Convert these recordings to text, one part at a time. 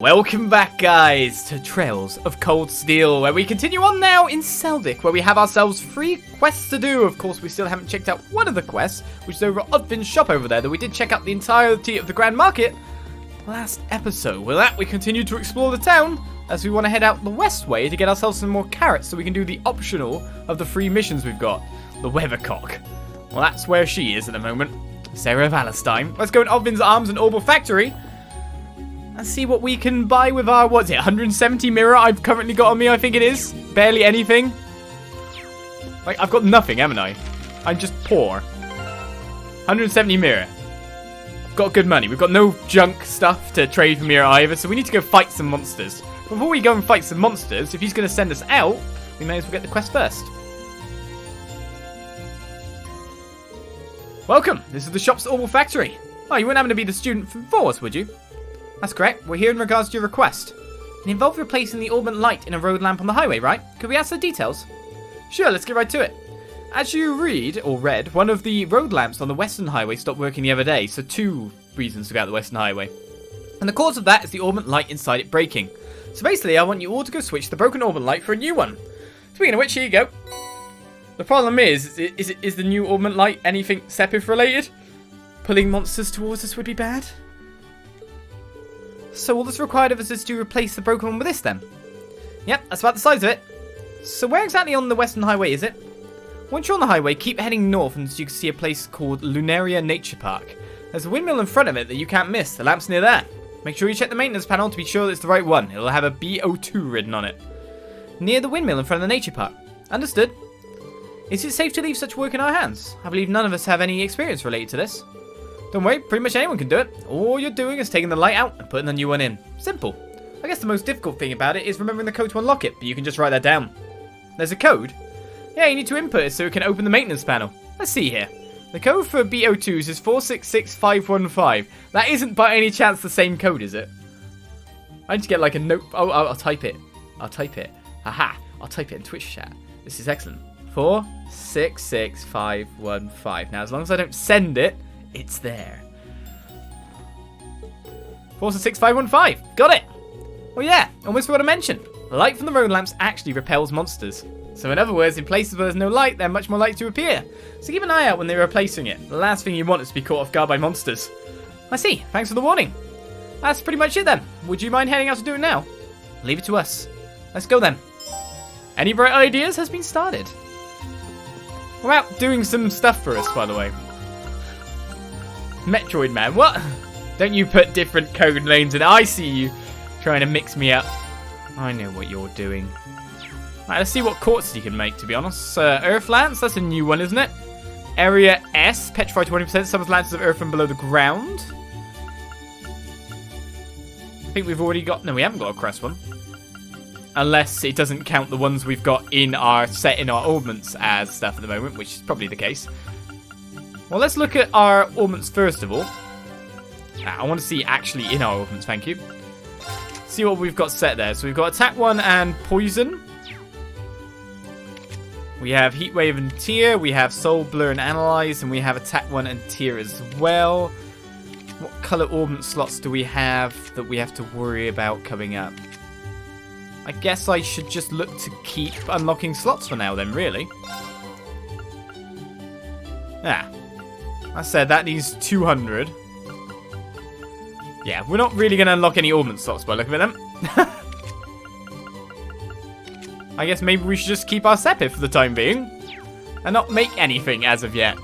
Welcome back, guys, to Trails of Cold Steel, where we continue on now in Celdic, where we have ourselves 3 quests to do. Of course, we still haven't checked out one of the quests, which is over at Odvin's shop over there, though we did check out the entirety of the Grand Market last episode. With that, we continue to explore the town, as we want to head out the west way to get ourselves some more carrots, so we can do the optional of the 3 missions we've got. The Weathercock. Well, that's where she is at the moment. Sarah Valentine. Let's go in Odvin's Arms and Orbital Factory and see what we can buy with our, what's it, 170 mirror I've currently got on me, I think it is. Barely anything. Like, I've got nothing, haven't I? I'm just poor. 170 mirror. Got good money. We've got no junk stuff to trade for mirror either, so we need to go fight some monsters. Before we go and fight some monsters, if he's going to send us out, we may as well get the quest first. Welcome. This is the shop's Orbital Factory. Oh, you wouldn't happen to be the student from Thors, would you? That's correct. We're here in regards to your request. It involved replacing the Orbment light in a road lamp on the highway, right? Could we ask the details? Sure, let's get right to it. As you read, one of the road lamps on the western highway stopped working the other day, so 2 reasons to go out the western highway. And the cause of that is the Orbment light inside it breaking. So basically, I want you all to go switch the broken Orbment light for a new one. Speaking of which, here you go. The problem is the new Orbment light anything Sepith related? Pulling monsters towards us would be bad. So all that's required of us is to replace the broken one with this then. Yep, that's about the size of it. So where exactly on the western highway is it? Once you're on the highway, keep heading north until you can see a place called Lunaria Nature Park. There's a windmill in front of it that you can't miss. The lamp's near there. Make sure you check the maintenance panel to be sure that it's the right one. It'll have a BO2 written on it. Near the windmill in front of the nature park. Understood. Is it safe to leave such work in our hands? I believe none of us have any experience related to this. Don't worry, pretty much anyone can do it. All you're doing is taking the light out and putting the new one in. Simple. I guess the most difficult thing about it is remembering the code to unlock it, but you can just write that down. There's a code? Yeah, you need to input it so it can open the maintenance panel. Let's see here. The code for BO2s is 466515. That isn't by any chance the same code, is it? I need to get like a note. Oh, I'll type it. I'll type it. Aha. I'll type it in Twitch chat. This is excellent. 466515. Now, as long as I don't send it, it's there. 466515. Got it. Well, yeah, almost forgot to mention. The light from the road lamps actually repels monsters. So in other words, in places where there's no light, they're much more likely to appear. So keep an eye out when they're replacing it. The last thing you want is to be caught off guard by monsters. I see. Thanks for the warning. That's pretty much it then. Would you mind heading out to do it now? Leave it to us. Let's go then. Any bright ideas has been started. We're out doing some stuff for us, by the way. Metroid Man, what? Don't you put different code names in it. I see you trying to mix me up. I know what you're doing. Right, let's see what quartz you can make, to be honest. Earth Lance, that's a new one, isn't it? Area S, petrified 20%, summons lances of earth from below the ground. I think we've already got... No, we haven't got a crest one. Unless it doesn't count the ones we've got in our set in our augments as stuff at the moment, which is probably the case. Well, let's look at our augments first of all. I want to see actually in our augments, thank you. See what we've got set there. So we've got attack 1 and poison. We have heat wave and tear. We have soul blur and analyze, and we have attack 1 and tear as well. What color augment slots do we have that we have to worry about coming up? I guess I should just look to keep unlocking slots for now then, really. Ah. I said that needs 200. Yeah, we're not really going to unlock any augment slots by looking at them. I guess maybe we should just keep our Sepith for the time being. And not make anything as of yet.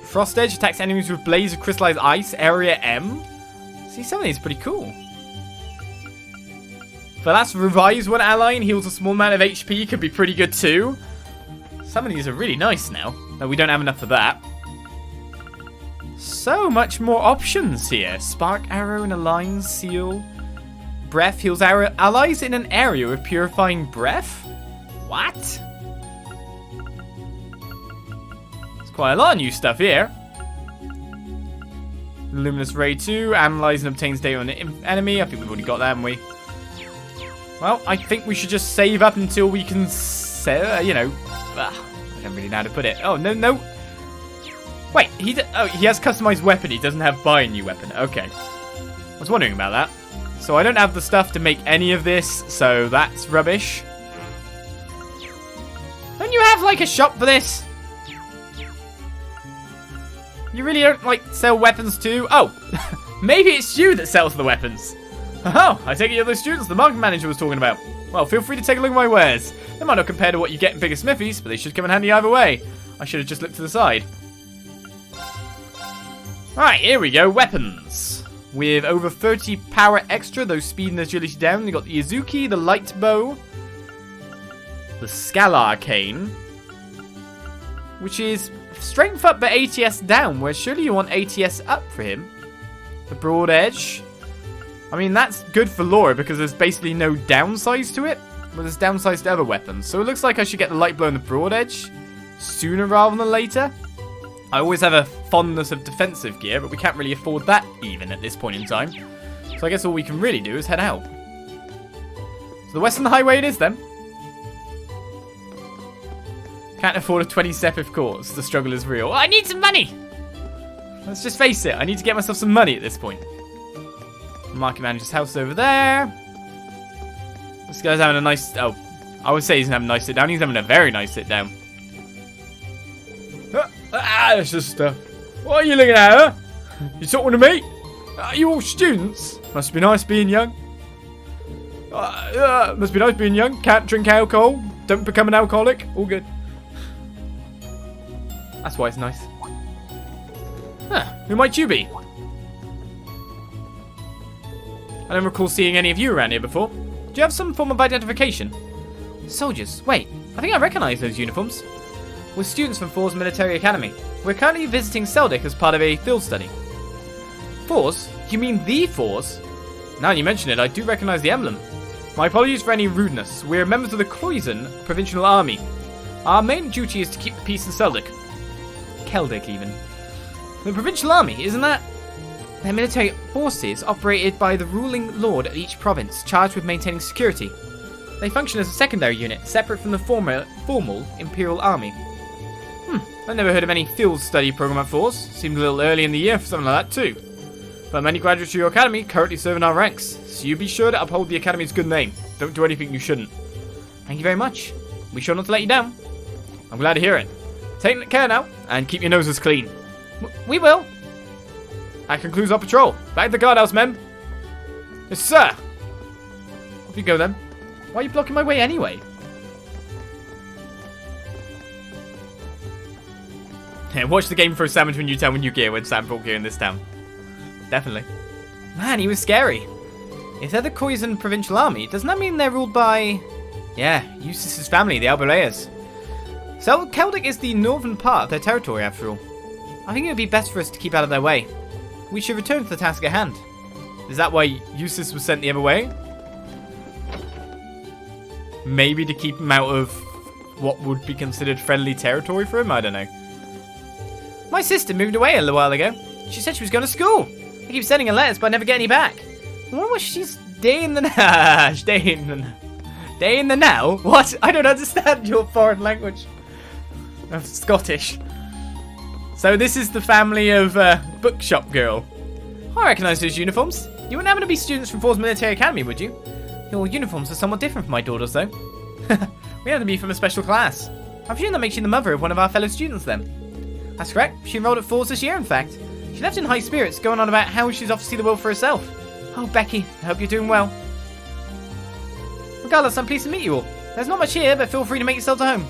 Frost Edge attacks enemies with blaze of crystallized ice. Area M. See, some of these are pretty cool. But that's revives one ally and heals a small amount of HP. Could be pretty good too. Some of these are really nice now. No, we don't have enough for that. So much more options here. Spark Arrow and Align Seal. Breath heals our allies in an area with purifying breath? What? There's quite a lot of new stuff here. Luminous Ray 2. Analyze and obtains data on the enemy. I think we've already got that, haven't we? Well, I think we should just save up until we can you know... I don't really know how to put it. Oh, no. Wait, he has customized weapon. He doesn't have buy a new weapon. Okay. I was wondering about that. So I don't have the stuff to make any of this, so that's rubbish. Don't you have, like, a shop for this? You really don't, like, sell weapons too? Oh, maybe it's you that sells the weapons. Oh, I take it you're the students the market manager was talking about. Well, feel free to take a look at my wares. They might not compare to what you get in bigger smithies, but they should come in handy either way. I should have just looked to the side. Alright, here we go. Weapons. With over 30 power extra, though speed and agility down. You got the Izuki, the light bow, the Scalar cane, which is strength up but ATS down, where surely you want ATS up for him. The broad edge. I mean, that's good for Laura because there's basically no downsides to it, but there's downsides to other weapons. So it looks like I should get the light blow and the broad edge sooner rather than later. I always have a fondness of defensive gear, but we can't really afford that even at this point in time. So I guess all we can really do is head out. So the Western Highway it is then. Can't afford a 20 of course. The struggle is real. Oh, I need some money! Let's just face it, I need to get myself some money at this point. Market manager's house over there. This guy's having a nice... Oh, I would say he's having a nice sit down. He's having a very nice sit down. It's just what are you looking at, huh? You talking to me? Are you all students? Must be nice being young. Must be nice being young. Can't drink alcohol. Don't become an alcoholic. All good. That's why it's nice. Huh, who might you be? I don't recall seeing any of you around here before. Do you have some form of identification? Soldiers. Wait, I think I recognize those uniforms. We're students from Thors Military Academy. We're currently visiting Celdic as part of a field study. Thors? You mean the Thors? Now you mention it, I do recognize the emblem. My apologies for any rudeness. We're members of the Croizen Provincial Army. Our main duty is to keep the peace in Celdic. Celdic, even. The Provincial Army, isn't that? They're military forces operated by the ruling lord of each province, charged with maintaining security. They function as a secondary unit, separate from the formal Imperial Army. I never heard of any field study program at Thors. Seemed a little early in the year for something like that too. But many graduates of your academy currently serve in our ranks, so you be sure to uphold the academy's good name. Don't do anything you shouldn't. Thank you very much. Be sure not to let you down. I'm glad to hear it. Take care now, and keep your noses clean. We will. That concludes our patrol. Back to the guardhouse, men. Yes, sir. Off you go then. Why are you blocking my way anyway? Yeah, watch the game for a sandwich when you tell when you gear when Sam brought gear in this town. Definitely. Man, he was scary. If they're the Croizen Provincial Army, doesn't that mean they're ruled by... Yeah, Eustace's family, the Albareas. So Celdic is the northern part of their territory, after all. I think it would be best for us to keep out of their way. We should return to the task at hand. Is that why Eustace was sent the other way? Maybe to keep him out of what would be considered friendly territory for him? I don't know. My sister moved away a little while ago. She said she was going to school. I keep sending her letters, but I never get any back. What was she's day in the day in the now? What? I don't understand your foreign language. I'm Scottish. So this is the family of bookshop girl. I recognise those uniforms. You wouldn't happen to be students from Thors Military Academy, would you? Your uniforms are somewhat different from my daughter's, though. We have to be from a special class. I presume that makes you the mother of one of our fellow students, then. That's correct. She enrolled at Thors this year, in fact. She left in high spirits, going on about how she's off to see the world for herself. Oh, Becky, I hope you're doing well. Regardless, I'm pleased to meet you all. There's not much here, but feel free to make yourselves at home.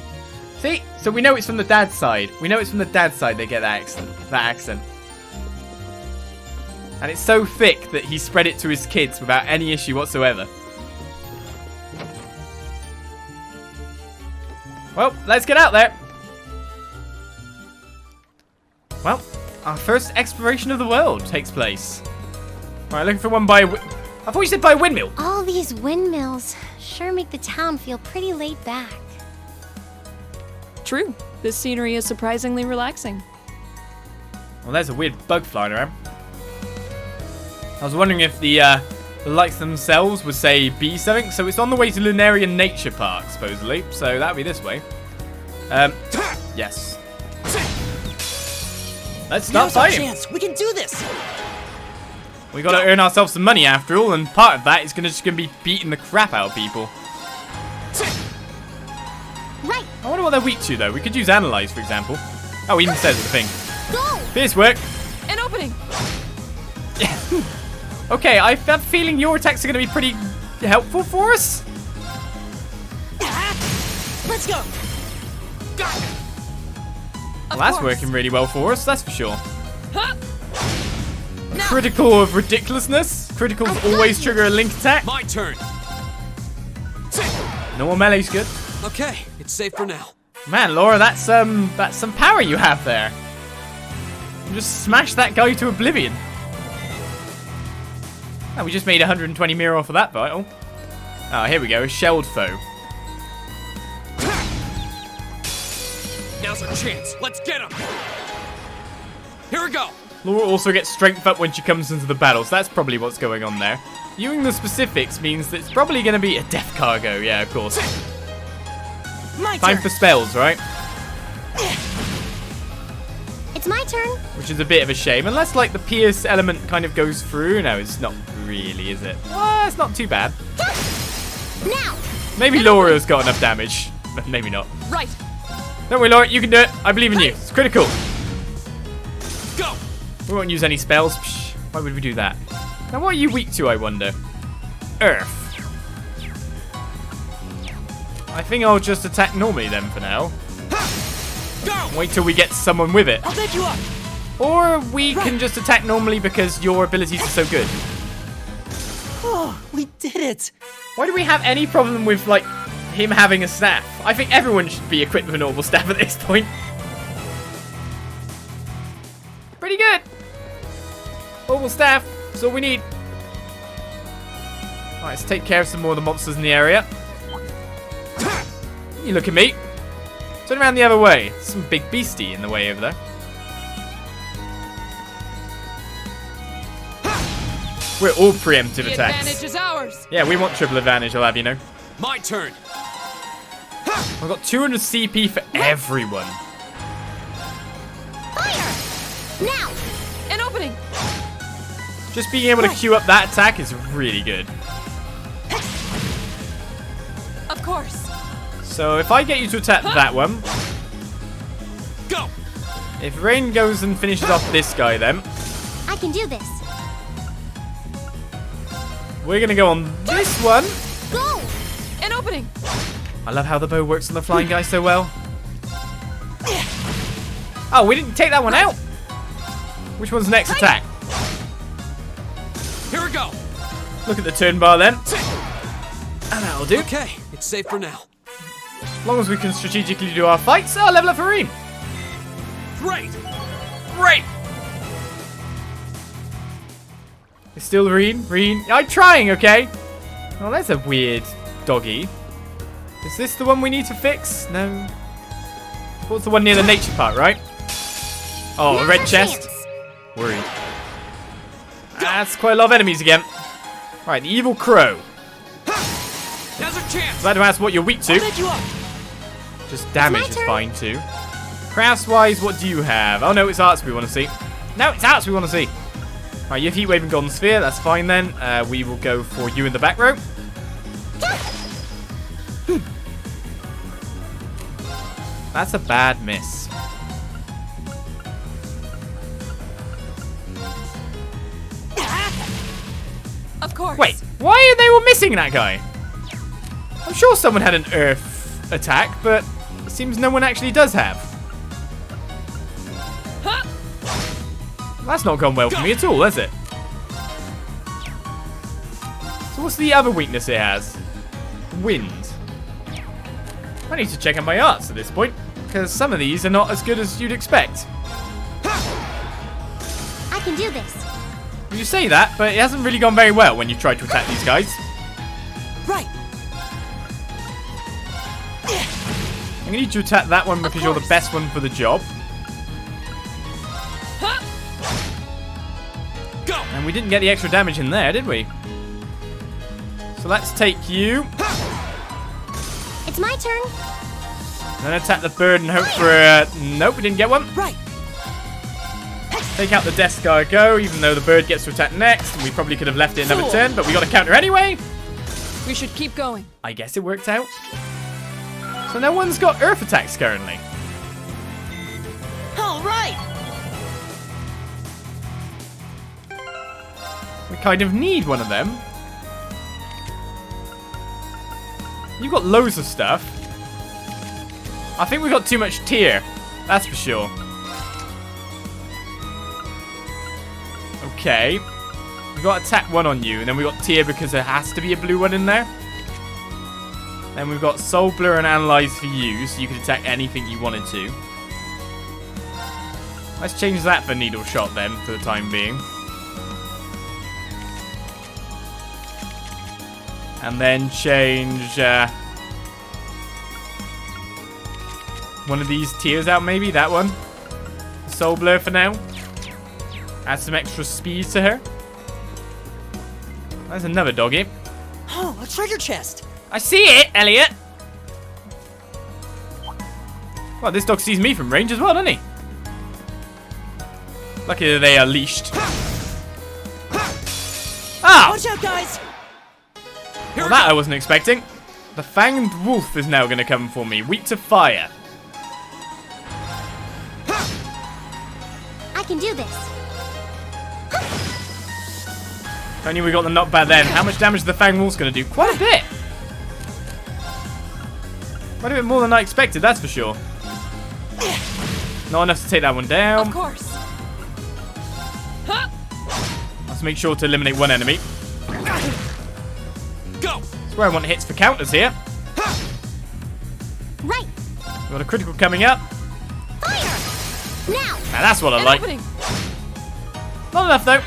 See? So we know it's from the dad's side. We know it's from the dad's side they get that accent. And it's so thick that he spread it to his kids without any issue whatsoever. Well, let's get out there. Well, our first exploration of the world takes place. Alright, looking for one by... I thought you said by a windmill. All these windmills sure make the town feel pretty laid back. True. This scenery is surprisingly relaxing. Well, there's a weird bug flying around. I was wondering if the lights themselves would say be something. So it's on the way to Lunaria Nature Park, supposedly. So that'd be this way. Yes. Let's start fighting. Chance. We can do this. We gotta earn ourselves some money after all, and part of that is just gonna be beating the crap out of people. Right. I wonder what they're weak to, though. We could use Analyze, for example. Oh, it even says the thing. Go. Fierce work. An opening. Yeah. Okay, I have a feeling your attacks are gonna be pretty helpful for us. Let's go. Well, that's working really well for us, that's for sure. Huh? Critical of ridiculousness. Criticals always trigger a link attack. My turn. Normal melee's good. Okay, it's safe for now. Man, Laura, that's some power you have there. You just smash that guy to oblivion. Oh, we just made 120 mirror off of that vital. Oh, here we go, a shelled foe. Now's our chance. Let's get him. Here we go. Laura also gets strength up when she comes into the battle, so that's probably what's going on there. Viewing the specifics means that it's probably going to be a death cargo, yeah, of course. My Time turn. for spells, right? It's my turn. Which is a bit of a shame, unless like the pierce element kind of goes through. No, it's not really, is it? Well, it's not too bad. Now. Maybe Laura's got enough damage, but maybe not. Right. Don't worry, Laura, you can do it. I believe in you. It's critical. Go. We won't use any spells. Psh, why would we do that? Now, what are you weak to, I wonder? Earth. I think I'll just attack normally then for now. Go. Wait till we get someone with it. I'll take you up. Or we can just attack normally because your abilities are so good. Oh, we did it. Why do we have any problem with, like, him having a staff? I think everyone should be equipped with a normal staff at this point. Pretty good. Normal staff. That's all we need. Alright, let's take care of some more of the monsters in the area. You look at me. Turn around the other way. Some big beastie in the way over there. We're all preemptive The attacks. advantage is ours. Yeah, we want triple advantage, I'll have you know. My turn. I've got 200 CP for everyone. Fire. Now. An opening. Just being able to queue up that attack is really good. Of course. So if I get you to attack that one, Go. if Rain goes and finishes off this guy then, I can do this. we're going to go on this one. Go. An opening. I love how the bow works on the flying guy so well. Oh, we didn't take that one out. Which one's next attack? Here we go. Look at the turn bar then. And that'll do. Okay, it's safe for now. As long as we can strategically do our fights, I'll level up for Rean. Great. Great. It's still Rean. I'm trying, okay? Oh, that's a weird doggy. Is this the one we need to fix? No. What's the one near the nature part, right? Oh, a Now's red our chest. chance. Worried. That's quite a lot of enemies again. Right, the evil crow. Now's our chance. Glad to ask what you're weak I'll to. take you up. Just damage my is turn. fine too. Crafts-wise, what do you have? Oh no, it's arts we want to see. No, it's arts we want to see. Right, you have Heat Wave and Golden Sphere. That's fine then. We will go for you in the back row. That's a bad miss. Of course. Wait, why are they all missing that guy? I'm sure someone had an earth attack, but it seems no one actually does have. Huh? That's not gone well for me at all, has it? So what's the other weakness it has? Wind. I need to check out my arts at this point, because some of these are not as good as you'd expect. I can do this. You say that, but it hasn't really gone very well when you tried to attack these guys. Right. I'm going to need you to attack that one because you're the best one for the job. Huh? Go. And we didn't get the extra damage in there, did we? So let's take you. It's my turn. Then attack the bird and hope for a... Nope, we didn't get one. Right. Take out the Death Guard go, even though the bird gets to attack next. And we probably could have left it another turn, but we got to counter anyway. We should keep going. I guess it worked out. So no one's got Earth attacks currently. All right. We kind of need one of them. You've got loads of stuff. I think we got too much tier. That's for sure. Okay. We've got attack 1 on you, and then we've got tier because there has to be a blue one in there. Then we've got Soul Blur and Analyze for you, so you can attack anything you wanted to. Let's change that for Needle Shot then, for the time being. And then change one of these tiers out, maybe. That one. Soul Blur for now. Add some extra speed to her. There's another doggy. Oh, a treasure chest. I see it, Elliot. Well, this dog sees me from range as well, doesn't he? Lucky that they are leashed. Ah! Watch out, guys. Well, that I wasn't expecting. The Fanged Wolf is now going to come for me. Weak to fire. I can do this. If only we got the knockback then. How much damage is the Fanged Wolf's going to do? Quite a bit. Quite a bit more than I expected, that's for sure. Not enough to take that one down. Of course. Let's make sure to eliminate one enemy. Go! That's where I want hits for counters here. Right. We've got a critical coming up. Fire. Now. Now that's what I An like. opening. Not enough though.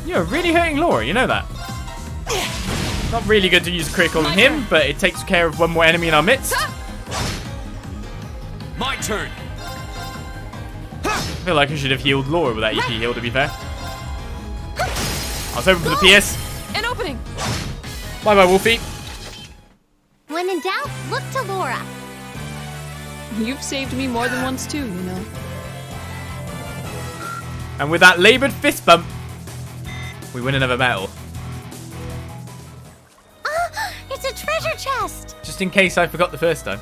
You're really hurting Laura, you know that. Not really good to use a critical on him, but it takes care of one more enemy in our midst. My turn. I feel like I should have healed Laura with that EP heal, to be fair. I was hoping for the PS. An opening. Bye bye, Wolfie. When in doubt, look to Laura. You've saved me more than once too, you know. And with that laboured fist bump, we win another battle. It's a treasure chest. Just in case I forgot the first time.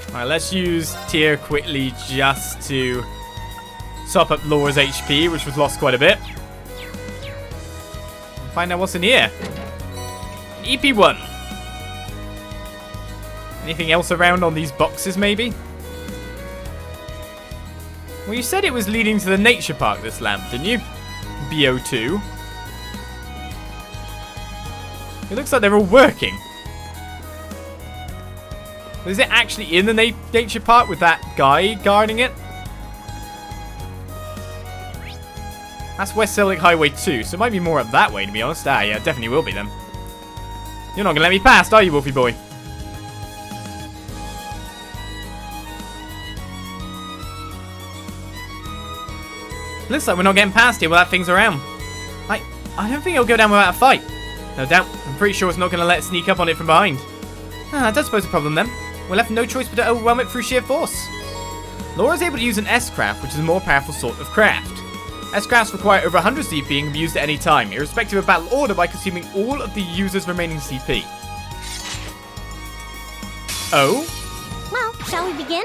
Alright, let's use tier quickly just to top up Laura's HP, which was lost quite a bit. And find out what's in here. An EP1. Anything else around on these boxes, maybe? Well, you said it was leading to the nature park, this lamp, didn't you? BO2. It looks like they're all working. Is it actually in the nature park with that guy guarding it? That's West Celdic Highway 2, so it might be more up that way, to be honest. Ah, yeah, it definitely will be then. You're not going to let me past, are you, Wolfie boy? Looks like we're not getting past here without things around. I don't think it'll go down without a fight. No doubt. I'm pretty sure it's not going to let us sneak up on it from behind. Ah, that does pose a problem then. We're left no choice but to overwhelm it through sheer force. Laura's able to use an S-craft, which is a more powerful sort of craft. S-crafts require over 100 CP and can be used at any time, irrespective of battle order, by consuming all of the user's remaining CP. Oh? Well, shall we begin?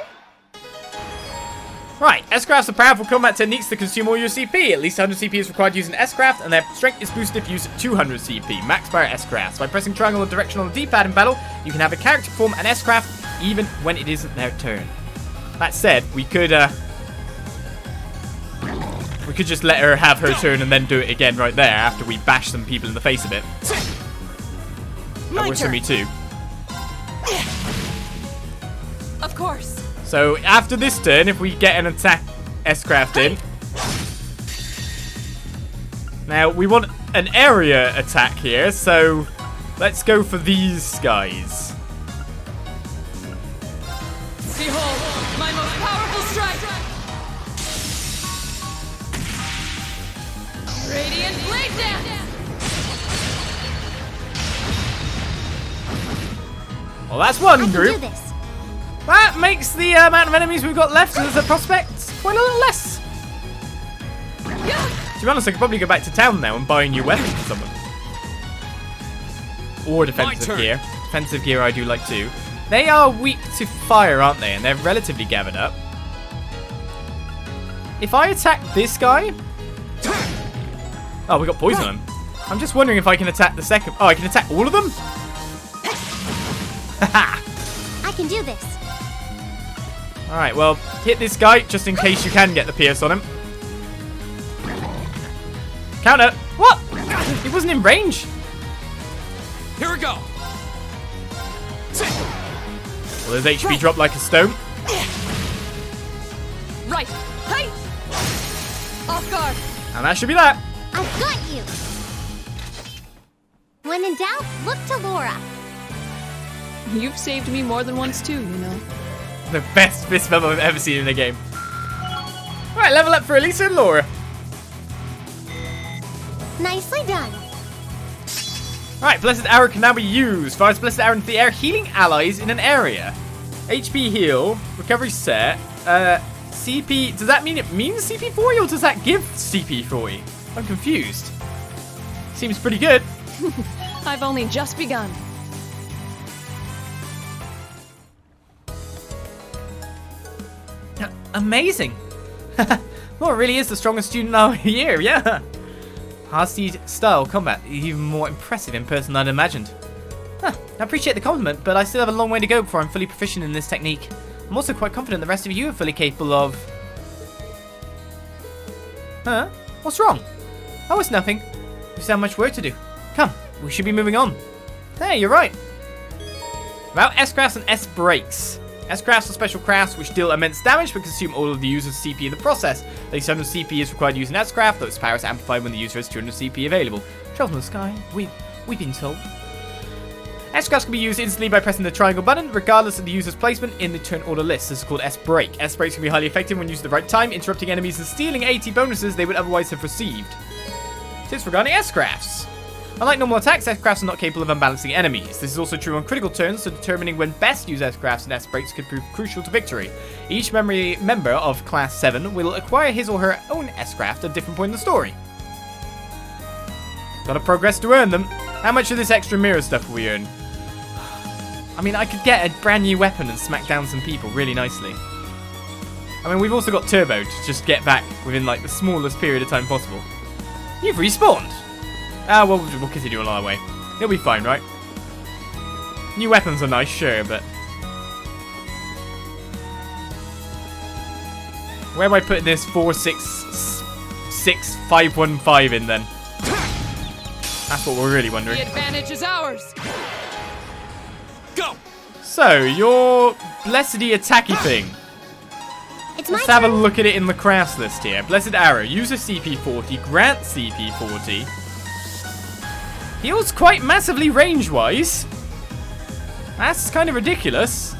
Right, S-crafts are powerful combat techniques that consume all your CP. At least 100 CP is required using S-craft, and their strength is boosted if used at 200 CP. Max power S-crafts. By pressing triangle or direction on the D-pad in battle, you can have a character perform an S-craft even when it isn't their turn. That said, we could just let her have her turn and then do it again right there after we bash some people in the face a bit. That works for me too. Of course. So after this turn, if we get an attack S-craft in. Now, we want an area attack here, so let's go for these guys. Behold, my most powerful strike! Radiant Blade Dance! Well, that's one I can group. do this. That makes the amount of enemies we've got left as a prospect quite a little less. To be honest, I could probably go back to town now and buy a new weapon for someone. Or defensive gear. Defensive gear I do like too. They are weak to fire, aren't they? And they're relatively gathered up. If I attack this guy... Oh, we got poison on him. I'm just wondering if I can attack the second... Oh, I can attack all of them? Haha! I can do this. Alright, well, hit this guy just in case you can get the pierce on him. Counter! What? He wasn't in range. Here we go. Well, his HP dropped like a stone. Right. Hey! Off guard. And that should be that. I've got you. When in doubt, look to Laura. You've saved me more than once too, you know. The best fist bump I've ever seen in a game. Alright, level up for Elisa and Laura. Nicely done. Alright, Blessed Arrow can now be used. Fires Blessed Arrow into the air, healing allies in an area. HP heal, recovery set, CP... Does that mean it means CP40 or does that give CP40? I'm confused. Seems pretty good. I've only just begun. Amazing. Laura really is the strongest student of the year, yeah. Hardsteed style combat, even more impressive in person than I'd imagined. I appreciate the compliment, but I still have a long way to go before I'm fully proficient in this technique. I'm also quite confident the rest of you are fully capable of... Huh? What's wrong? Oh, it's nothing. We still have much work to do. Come, we should be moving on. Hey, you're right. About S-crafts and S-breaks. S-crafts are special crafts which deal immense damage but consume all of the user's CP in the process. At least 700 CP is required to use an S-craft, though its power is amplified when the user has 200 CP available. Trouble in the sky, we've been told. S-crafts can be used instantly by pressing the triangle button, regardless of the user's placement in the turn order list. This is called S-break. S-breaks can be highly effective when used at the right time, interrupting enemies and stealing 80 bonuses they would otherwise have received. Tips regarding S-crafts. Unlike normal attacks, S-crafts are not capable of unbalancing enemies. This is also true on critical turns, so determining when best to use S-crafts and S-breaks could prove crucial to victory. Each member of Class 7 will acquire his or her own S-craft at a different point in the story. Gotta progress to earn them. How much of this extra mirror stuff will we earn? I mean, I could get a brand new weapon and smack down some people really nicely. I mean, we've also got Turbo to just get back within, like, the smallest period of time possible. You've respawned! Ah, well, we'll continue on our way. It'll be fine, right? New weapons are nice, sure, but... Where am I putting this 466-515 in, then? That's what we're really wondering. The advantage is ours. Go! So, your Blessedy attacky thing. It's my Let's have a turn. look at it in the crafts list here. Blessed Arrow, user CP40, grant CP40. Heals quite massively range-wise. That's kind of ridiculous.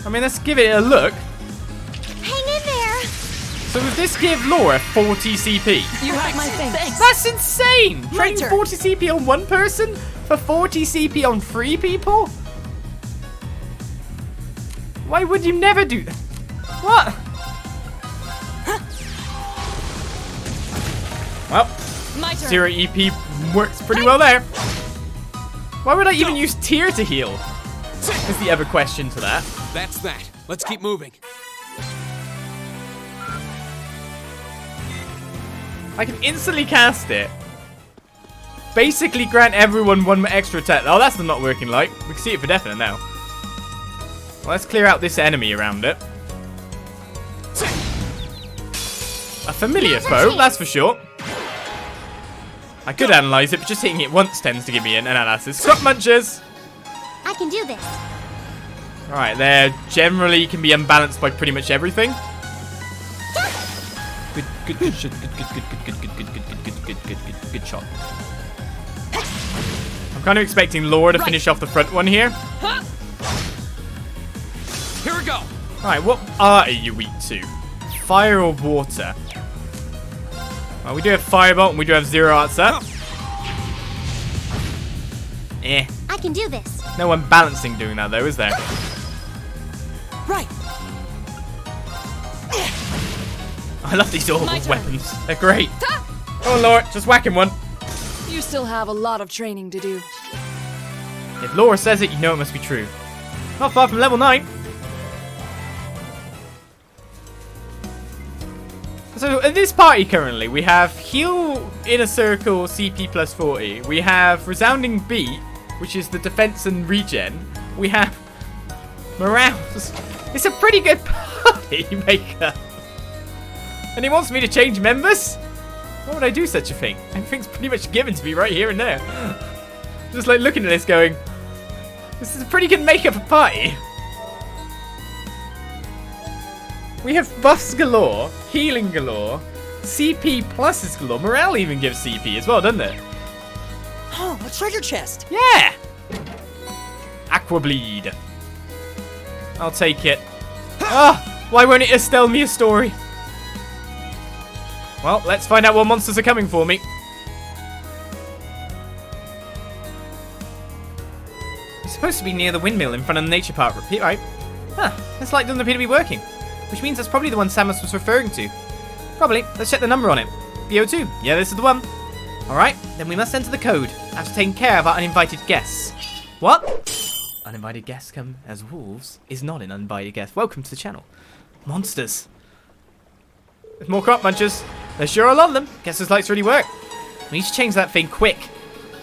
I mean, let's give it a look. Hang in there. So does this give Laura 40 CP? You have my thanks. That's insane! My Training turn. 40 CP on one person for 40 CP on 3 people? Why would you never do that? What? Well, My turn. 0 EP works pretty well there. Why would I even use tier to heal? Is the other question to that. That's that. Let's keep moving. I can instantly cast it. Basically grant everyone one extra attack. Oh, that's not working like. We can see it for definite now. Well, let's clear out this enemy around it. A familiar foe, that's for sure. I could analyze it, but just hitting it once tends to give me an analysis. Crop munchers! I can do this. Alright, they generally can be unbalanced by pretty much everything. Good shot. I'm kind of expecting Laura to finish off the front one here. Here we go. Alright, what are you weak to? Fire or water? Well, we do have Firebolt and we do have Zero Arts up. I can do this. No unbalancing doing that though, is there? Right. I love these orbital My turn. weapons. They're great. Oh Lord, just whack him one. You still have a lot of training to do. If Laura says it, you know it must be true. Not far from level 9. So in this party currently, we have heal inner circle CP plus 40. We have resounding beat, which is the defense and regen. We have morale. It's a pretty good party maker. And he wants me to change members? Why would I do such a thing? Everything's pretty much given to me right here and there. Just like looking at this going, this is a pretty good makeup of party. We have buffs galore, healing galore, CP pluses galore. Morale even gives CP as well, doesn't it? Oh, a treasure chest. Yeah! Aqua bleed. I'll take it. Ah! Why won't it just tell me a story? Well, let's find out what monsters are coming for me. It's supposed to be near the windmill in front of the nature park, right? Huh, this light doesn't appear to be working. Which means that's probably the one Samus was referring to. Probably. Let's check the number on it. BO2. Yeah, this is the one. Alright, then we must enter the code after taking care of our uninvited guests. What? Uninvited guests come as wolves is not an uninvited guest. Welcome to the channel. Monsters. There's more crop munchers. There's sure a lot of them. Guess those lights really work. We need to change that thing quick.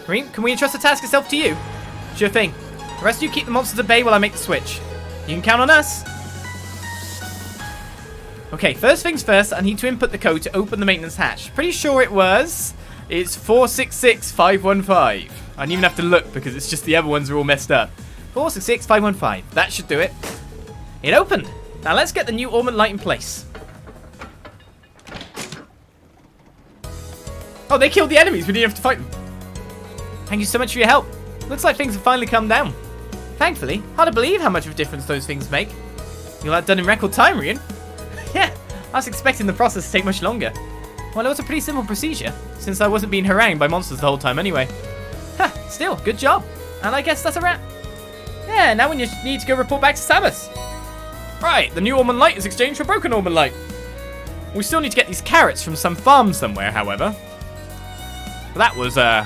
Rean, can we entrust the task itself to you? Sure thing. The rest of you keep the monsters at bay while I make the switch. You can count on us. Okay, first things first, I need to input the code to open the maintenance hatch. Pretty sure it's 466515. I didn't even have to look because it's just the other ones are all messed up. 466515. That should do it. It opened. Now let's get the new Orbment light in place. Oh, they killed the enemies. We didn't have to fight them. Thank you so much for your help. Looks like things have finally calmed down. Thankfully, hard to believe how much of a difference those things make. You got that done in record time, Rean. Yeah, I was expecting the process to take much longer. Well, it was a pretty simple procedure, since I wasn't being harangued by monsters the whole time anyway. Ha, still, good job. And I guess that's a wrap. Yeah, now we just need to go report back to Samus. Right, the new Orbment light is exchanged for broken Orbment light. We still need to get these carrots from some farm somewhere, however. But that was a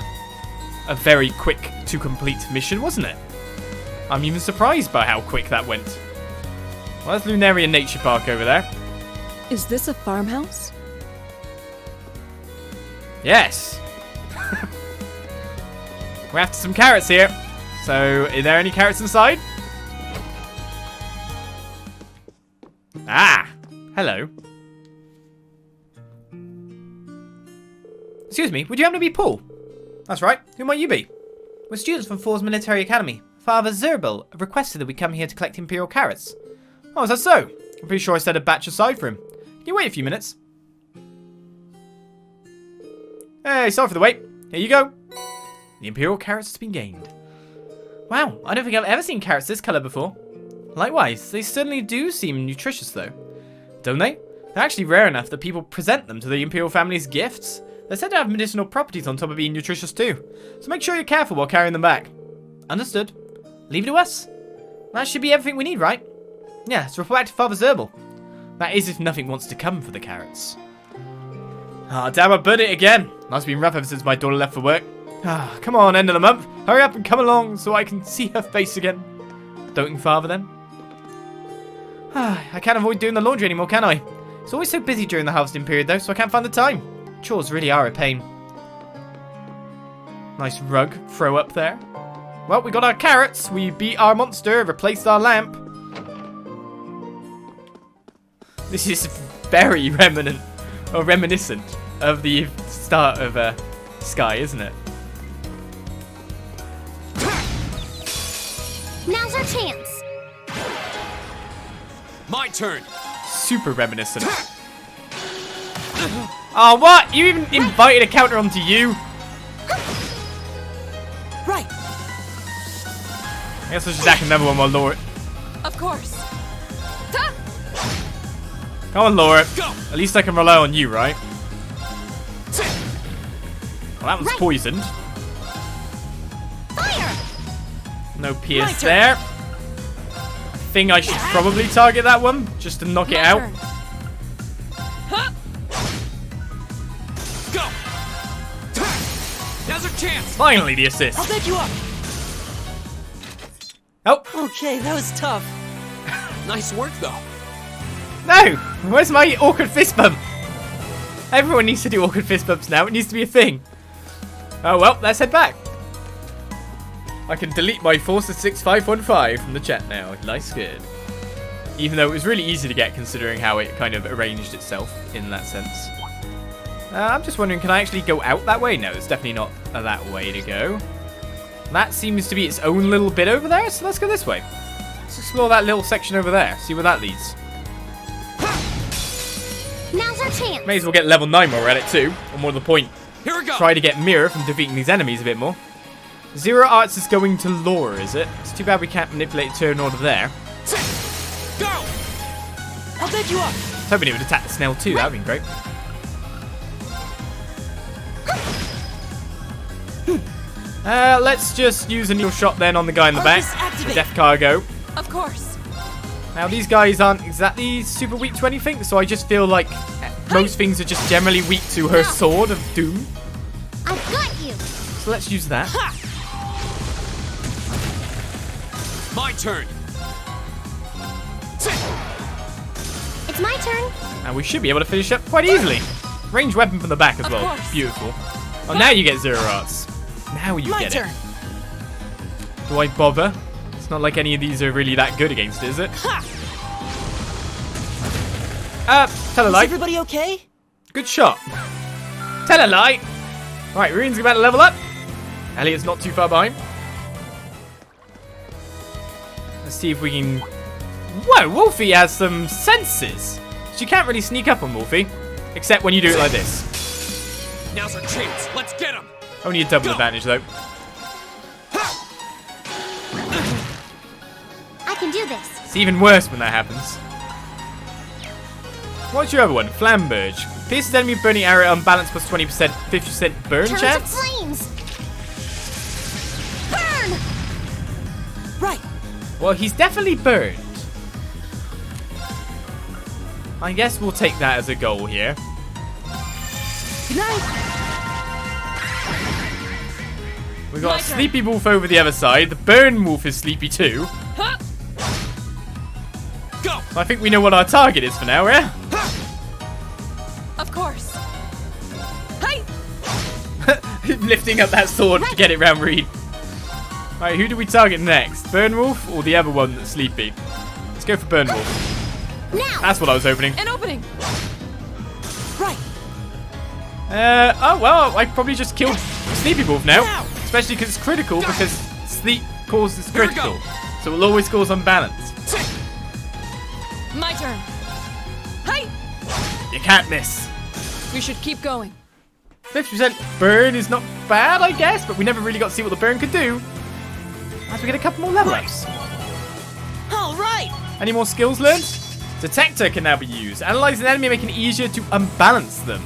very quick to complete mission, wasn't it? I'm even surprised by how quick that went. Well, there's Lunaria Nature Park over there. Is this a farmhouse? Yes. We're after some carrots here. So, are there any carrots inside? Ah, hello. Excuse me, would you happen to be Paul? That's right, who might you be? We're students from Thors Military Academy. Father Zerbel requested that we come here to collect Imperial Carrots. Oh, is that so? I'm pretty sure I set a batch aside for him. Can you wait a few minutes? Hey, sorry for the wait. Here you go. The Imperial Carrots has been gained. Wow, I don't think I've ever seen carrots this colour before. Likewise, they certainly do seem nutritious though. Don't they? They're actually rare enough that people present them to the Imperial family's gifts. They're said to have medicinal properties on top of being nutritious too. So make sure you're careful while carrying them back. Understood. Leave it to us. That should be everything we need, right? Yeah, let's report back to Father Zerbel. That is if nothing wants to come for the carrots. Ah, damn, I burned it again. Life's been rough ever since my daughter left for work. Ah, come on, end of the month. Hurry up and come along so I can see her face again. Doting father, then. Ah, I can't avoid doing the laundry anymore, can I? It's always so busy during the harvesting period, though, so I can't find the time. Chores really are a pain. Nice rug throw up there. Well, we got our carrots. We beat our monster, replaced our lamp. This is very reminiscent of the start of Sky, isn't it? Now's our chance. My turn. Super reminiscent. Oh, what? You even invited a counter onto you? Right. I guess I should attack another one while Laura. Of course. Come on, Laura. Go. At least I can rely on you, right? Well, that one's poisoned. Fire! No pierce there. I think I should probably target that one just to knock it out. Turn. Go! Now's our chance! Finally, the assist. I'll bed you up. Oh, Okay, that was tough. Nice work, though. no! Where's my awkward fist bump? Everyone needs to do awkward fist bumps now. It needs to be a thing. Oh, well, let's head back. I can delete my Forces 6515 from the chat now. Life's good. Even though it was really easy to get considering how it kind of arranged itself in that sense. I'm just wondering, can I actually go out that way? No, it's definitely not that way to go. That seems to be its own little bit over there, so let's go this way. Let's explore that little section over there, see where that leads. Now's our chance. May as well get level 9 while we're at it too. Or more to the point, Here we go! try to get Mirror from defeating these enemies a bit more. Zero Arts is going to Laura, is it? It's too bad we can't manipulate a turn order there. Go! I'll bed you up. I was hoping it would attack the snail too, that would be great. Let's just use a needle shot then on the guy in the back. The Death Cargo. Of course. Now these guys aren't exactly super weak to anything, so I just feel like most things are just generally weak to her sword of doom. I've got you. So let's use that. My turn! It's my turn. And we should be able to finish up quite easily. Ranged weapon from the back as Of well. course. Beautiful. Oh, now you get Zero Arts. Now you My get turn. it. Do I bother? It's not like any of these are really that good against it, is it? Tell a Is lie. everybody okay? Good shot. Tell a lie. Right, Rean's about to level up. Elliot's not too far behind. Let's see if we can... Whoa, Wolfie has some senses. She can't really sneak up on Wolfie. Except when you do it like this. Now's our chance! Let's get him! Only a double advantage, though. I can do this. It's even worse when that happens. What's your other one? Flamberge. Pierces enemy burning area unbalanced plus 20%, 50% burn Turn to chance? flames. Burn. Right. Well, he's definitely burned. I guess we'll take that as a goal here. Good night. We've got My a turn. Sleepy Wolf over the other side. The Burn Wolf is sleepy too. Huh? Go! I think we know what our target is for now, yeah? Of course. Hey! Lifting up that sword to get it round Reed. Alright, who do we target next? Burn Wolf or the other one that's sleepy? Let's go for Burn Wolf. Now. That's what I was hoping. An opening. Right. Oh, well, I probably just killed Sleepy Wolf now. Especially because it's critical, because sleep causes Here we critical. go. So it will always cause unbalance. My turn. Hey! You can't miss. We should keep going. 50% burn is not bad, I guess, but we never really got to see what the burn could do. As we get a couple more level ups. All right. Any more skills learned? Detector can now be used. Analyze an enemy, making it easier to unbalance them.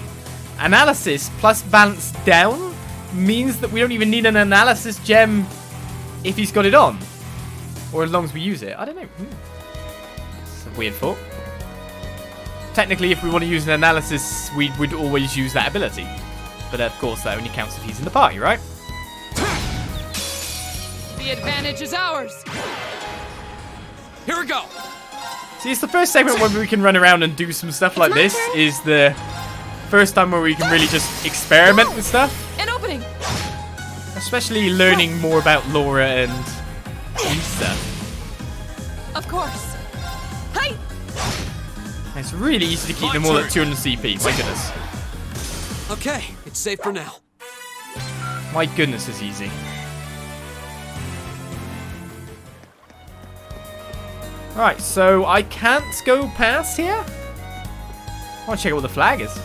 Analysis plus balance down means that we don't even need an analysis gem if he's got it on. Or as long as we use it. I don't know. It's a weird thought. Technically, if we want to use an analysis, we would always use that ability. But of course, that only counts if he's in the party, right? The advantage is ours. Here we go! See, it's the first segment where we can run around and do some stuff like this. Is the first time where we can really just experiment with stuff. An opening. Especially learning more about Laura and Lisa. Of course. Hey! It's really easy to keep My them all at turn. 200 CP. My goodness. Okay, it's safe for now. My goodness, it's easy. Alright, so I can't go past here? I want to check out what the flag is.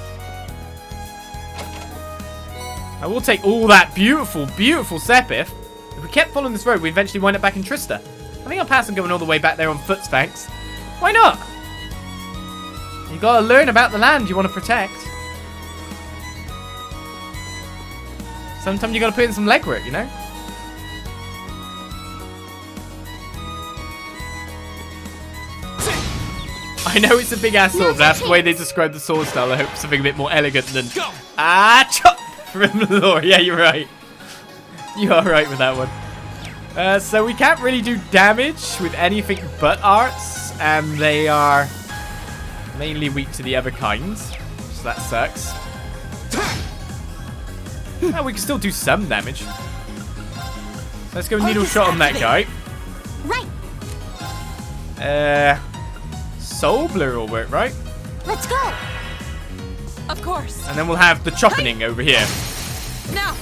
I will take all that beautiful, beautiful Sepith. If we kept following this road, we'd eventually wind up back in Trista. I think I'll pass on going all the way back there on foot, Spanx. Why not? You gotta learn about the land you want to protect. Sometimes you gotta put in some legwork, you know? I know it's a big ass sword, but that's the way they describe the sword style. I hope something a bit more elegant than chop from lore. Yeah, you're right. You are right with that one. So we can't really do damage with anything but arts, and they are mainly weak to the other kinds, so that sucks. Well, we can still do some damage. Let's go needle shot on that guy. Right. Soul Blur will work, right? Let's go. Of course. And then we'll have the choppening over here. Now.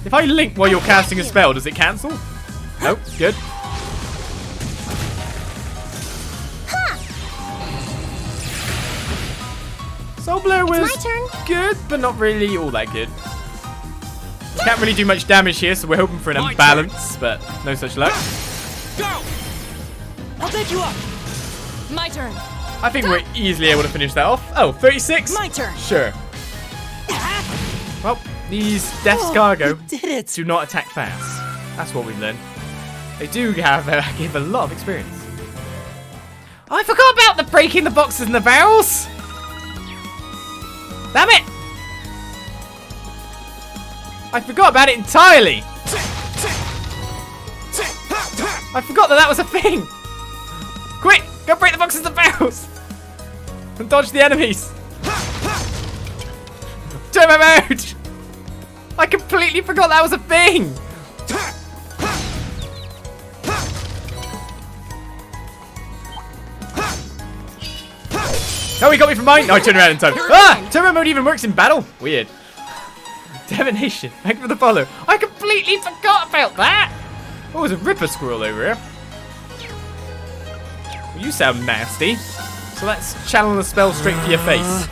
If I link while you're casting a spell, does it cancel? Nope, good. Soul Blur was my turn. good, but not really all that good. Can't really do much damage here, so we're hoping for an My unbalance, but no such luck. Go! I'll pick you up. My turn. I think we're easily able to finish that off. Oh, 36? My turn. Sure. Well, these Death's Cargo You did it. do not attack fast. That's what we've learned. They do have give a lot of experience. Oh, I forgot about the breaking the boxes and the barrels. Damn it! I forgot about it entirely. I forgot that was a thing. Quick, go break the boxes and the barrels. And dodge the enemies. Turbo mode. I completely forgot that was a thing. Oh, he got me from mine. No, I turned around in time. Ah! Turbo mode even works in battle. Weird. Divination. Thank you for the follow. I completely forgot about that. Oh, there's a Ripper Squirrel over here. Well, you sound nasty. So let's channel the spell straight for your face.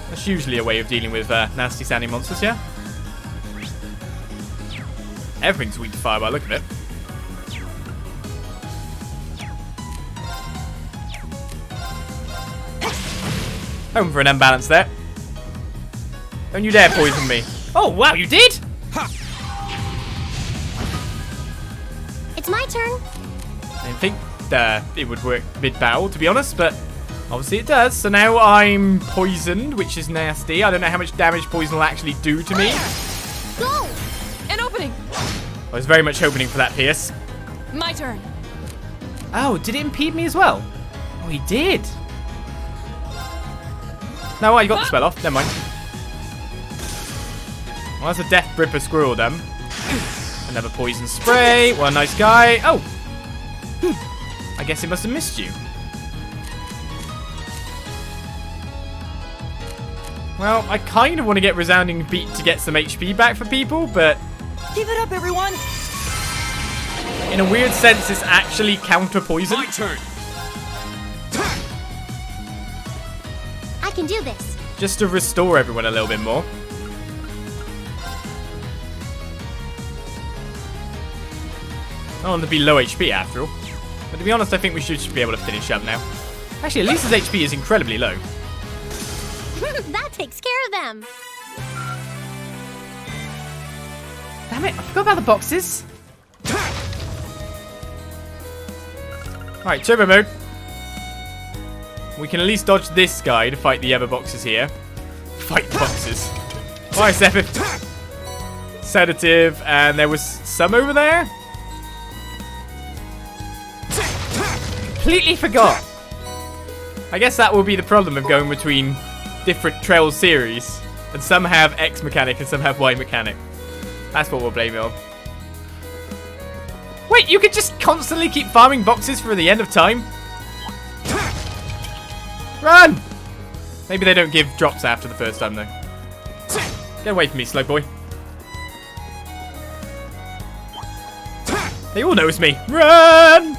That's usually a way of dealing with nasty sounding monsters, yeah? Everything's weak to fire by the look of it. Home for an unbalance there. Don't you dare poison me. Oh, wow, you did? It's my turn. I didn't think it would work mid-battle, to be honest, but obviously it does. So now I'm poisoned, which is nasty. I don't know how much damage poison will actually do to me. Go. An opening. I was very much hoping for that, Pierce. My turn. Oh, did it impede me as well? Oh, he did. No, I got the spell off. Never mind. Well, that's a Death Ripper Squirrel done. Another poison spray. What a nice guy. Oh. I guess it must have missed you. Well, I kind of want to get Resounding Beat to get some HP back for people, but Give it up, everyone. in a weird sense, it's actually counter poison. My turn. I can do this. Just to restore everyone a little bit more. I don't want to be low HP after all. But to be honest, I think we should be able to finish up now. Actually, at least his HP is incredibly low. That takes care of them. Damn it, I forgot about the boxes. Alright, turbo mode. We can at least dodge this guy to fight the other boxes here. Fight the boxes. Why, Sepith? Sedative, and there was some over there? Completely forgot. I guess that will be the problem of going between different Trails series. And some have X mechanic and some have Y mechanic. That's what we'll blame it on. Wait, you could just constantly keep farming boxes for the end of time? Run! Maybe they don't give drops after the first time, though. Get away from me, slow boy. They all know it's me. Run!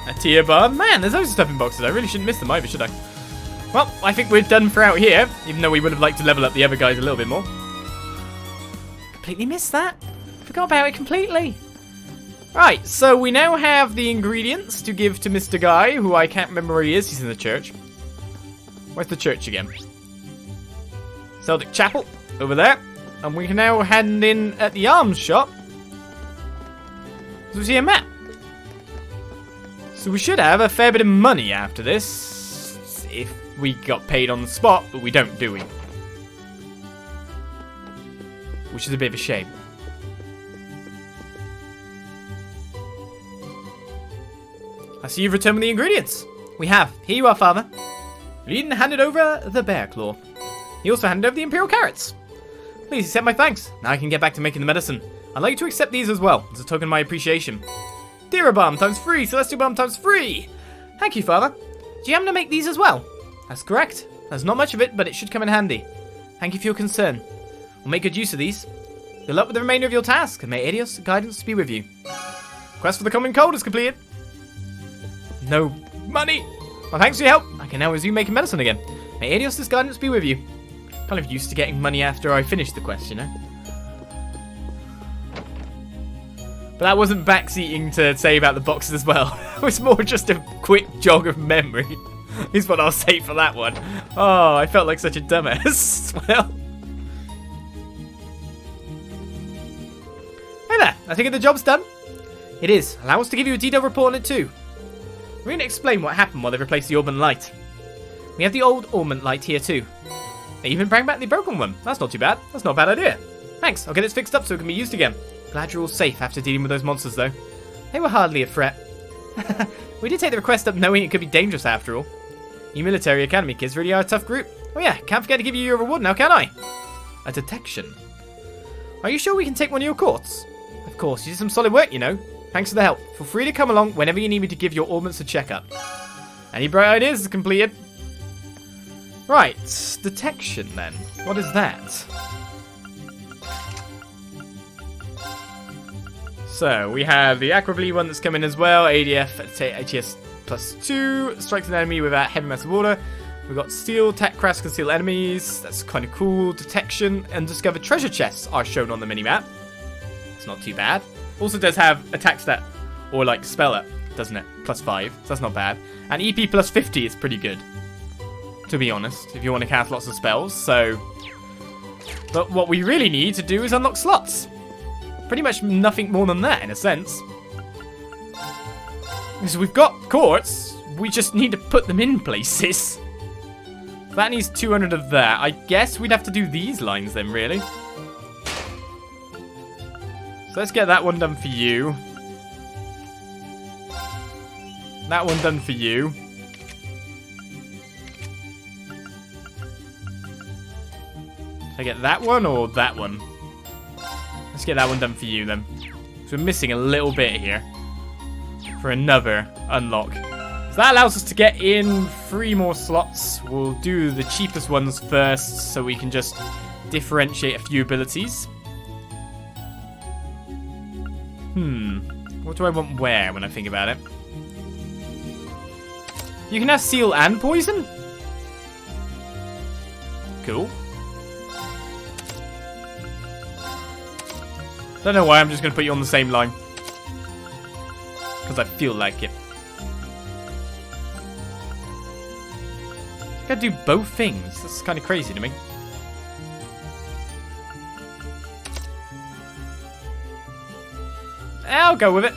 A tier bar. Man, there's loads of stuff in boxes. I really shouldn't miss them either, should I? Well, I think we're done for out here, even though we would have liked to level up the other guys a little bit more. Completely missed that. Forgot about it completely. Right, so we now have the ingredients to give to Mr. Guy, who I can't remember where he is. He's in the church. Where's the church again? Celdic Chapel, over there. And we can now hand in at the arms shop. So we see a map. So we should have a fair bit of money after this. If we got paid on the spot, but we don't, do we? Which is a bit of a shame. I see you've returned with the ingredients. We have. Here you are, Father. Rean handed over the bear claw. He also handed over the Imperial Carrots. Please accept my thanks. Now I can get back to making the medicine. I'd like you to accept these as well, as a token of my appreciation. Dirabomb times 3, Celestial Bomb times 3. Thank you, Father. Do you happen to make these as well? That's correct. There's not much of it, but it should come in handy. Thank you for your concern. We'll make good use of these. Good luck with the remainder of your task, and may Adios' guidance be with you. Quest for the common cold is completed. No money. Well, thanks for your help. I can now resume making medicine again. May Adios' guidance be with you. Kind of used to getting money after I finished the quest, you know? But that wasn't backseating to say about the boxes as well. It was more just a quick jog of memory. Is what I'll say for that one. Oh, I felt like such a dumbass. Well. Hey there, I think the job's done. It is. Allow us to give you a detailed report on it too. We're going to explain what happened while they replaced the Orbment light. We have the old Orbment light here too. They even bring back the broken one. That's not too bad. That's not a bad idea. Thanks, I'll get this fixed up so it can be used again. Glad you're all safe after dealing with those monsters though. They were hardly a threat. We did take the request up knowing it could be dangerous after all. You Military Academy kids really are a tough group. Oh yeah, can't forget to give you your reward now, can I? A detection. Are you sure we can take one of your courts? Of course, you did some solid work, you know. Thanks for the help. Feel free to come along whenever you need me to give your Orbments a checkup. Any bright ideas completed? Right, detection then. What is that? So, we have the Aquablee one that's coming as well. ADF, ATS +2. Strikes an enemy without heavy massive water. We've got Steel, Tech Crash, Conceal enemies. That's kind of cool. Detection and Discover treasure chests are shown on the minimap. It's not too bad. Also does have attack stat, or like spell up, doesn't it? +5, so that's not bad. And EP +50 is pretty good, to be honest, if you want to cast lots of spells, so... But what we really need to do is unlock slots. Pretty much nothing more than that, in a sense. Because we've got courts, we just need to put them in places. That needs 200 of that. I guess we'd have to do these lines then, really. So let's get that one done for you. That one done for you. Should I get that one or that one? Let's get that one done for you then. So we're missing a little bit here for another unlock. So that allows us to get in 3 more slots. We'll do the cheapest ones first so we can just differentiate a few abilities. What do I want where when I think about it? You can have seal and poison? Cool. Don't know why, I'm just going to put you on the same line. Because I feel like it. I gotta do both things. That's kind of crazy to me. I'll go with it.